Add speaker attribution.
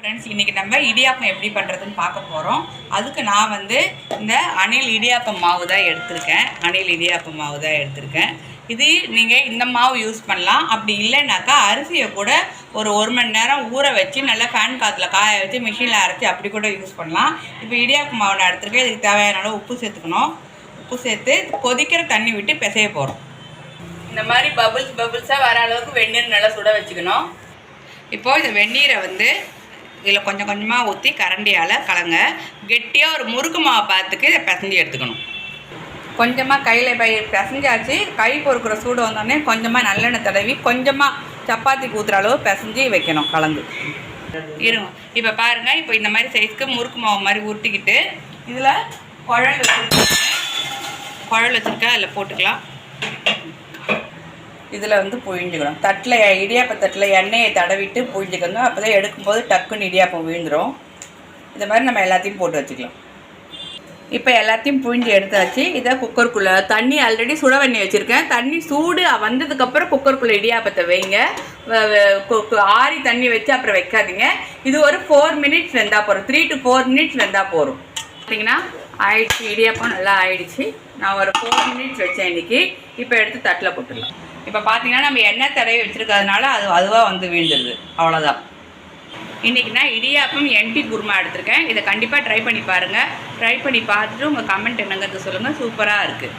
Speaker 1: Friends, இன்றைக்கி நம்ம இடியாப்பம் எப்படி பண்ணுறதுன்னு பார்க்க போகிறோம். அதுக்கு நான் இந்த அணில் இடியாப்பம் மாவு தான் எடுத்திருக்கேன். இது நீங்கள் இந்த மாவு யூஸ் பண்ணலாம். அப்படி இல்லைனாக்கா அரிசியை கூட ஒரு மணி நேரம் ஊற வச்சு நல்லா ஃபேன் காற்றுல காய வச்சு மிஷினில் அரைச்சி அப்படி கூட யூஸ் பண்ணலாம். இப்போ இடியாப்பம் மாவு நான் எடுத்துருக்கேன். இதுக்கு தேவையான அளவு உப்பு சேர்த்துக்கணும். உப்பு சேர்த்து கொதிக்கிற தண்ணி விட்டு பிசைய போகிறோம். இந்த மாதிரி பபுள்ஸாக வர அளவுக்கு வெந்நீர் நல்லா சுட வச்சுக்கணும். இப்போது இந்த வெந்நீரை இதில் கொஞ்சம் கொஞ்சமாக ஊற்றி கரண்டியால் கலங்க. கெட்டியாக ஒரு முறுக்கு மாவு பார்த்துக்கு இதை பிசைஞ்சு எடுத்துக்கணும். கொஞ்சமாக கையில் பிசைஞ்சாச்சு. கை பொறுக்கிற சூடு வந்தோடனே கொஞ்சமாக நல்லெண்ணெய் தடவி கொஞ்சமாக சப்பாத்திக்கு ஊற்றுற அளவு பிசைஞ்சு வைக்கணும் கலந்து. இருங்க, இப்போ பாருங்கள். இப்போ இந்த மாதிரி சைஸ்க்கு முறுக்கு மாவு மாதிரி உருட்டிக்கிட்டு இதில் குழல் வச்சுருக்கேன். அதில் போட்டுக்கலாம். இதில் புழிஞ்சுக்கணும். தட்டில் இடியாப்ப தட்டில் எண்ணெயை தடவிட்டு புழிஞ்சுக்கோங்க. அப்போ தான் எடுக்கும்போது டக்குன்னு இடியாப்பம் விழுந்துடும். இந்த மாதிரி நம்ம எல்லாத்தையும் போட்டு வச்சுக்கலாம். இப்போ எல்லாத்தையும் புழிஞ்சு எடுத்தாச்சு. இதை குக்கருக்குள்ளே தண்ணி ஆல்ரெடி சுட பண்ணி வச்சுருக்கேன். தண்ணி சூடு வந்ததுக்கப்புறம் குக்கருக்குள்ளே இடியாப்பத்தை வைங்க. ஆறி தண்ணி வச்சு அப்புறம் வைக்காதீங்க. இது ஒரு 4 மினிட்ஸ் வெந்தால் போகிறோம். 3 to 4 மினிட்ஸ் வெந்தால் போகிறோம். பார்த்தீங்கன்னா ஆயிடுச்சு. இடியாப்பம் நல்லா ஆயிடுச்சு. நான் ஒரு 4 மினிட்ஸ் வச்சேன் இன்றைக்கி. இப்போ எடுத்து தட்டில் போட்டுடலாம். இப்போ பார்த்தீங்கன்னா நம்ம எண்ணெய் தடவி வச்சுருக்கிறதுனால அதுவாக வீழ்ந்துருது. அவ்வளோதான். இன்றைக்கி நான் இடியாப்பம் என்டி குருமா எடுத்திருக்கேன். இதை கண்டிப்பாக ட்ரை பண்ணி பாருங்கள். ட்ரை பண்ணி பார்த்துட்டு உங்கள் கமெண்ட் என்னங்கிறது சொல்லுங்கள். சூப்பராக இருக்குது.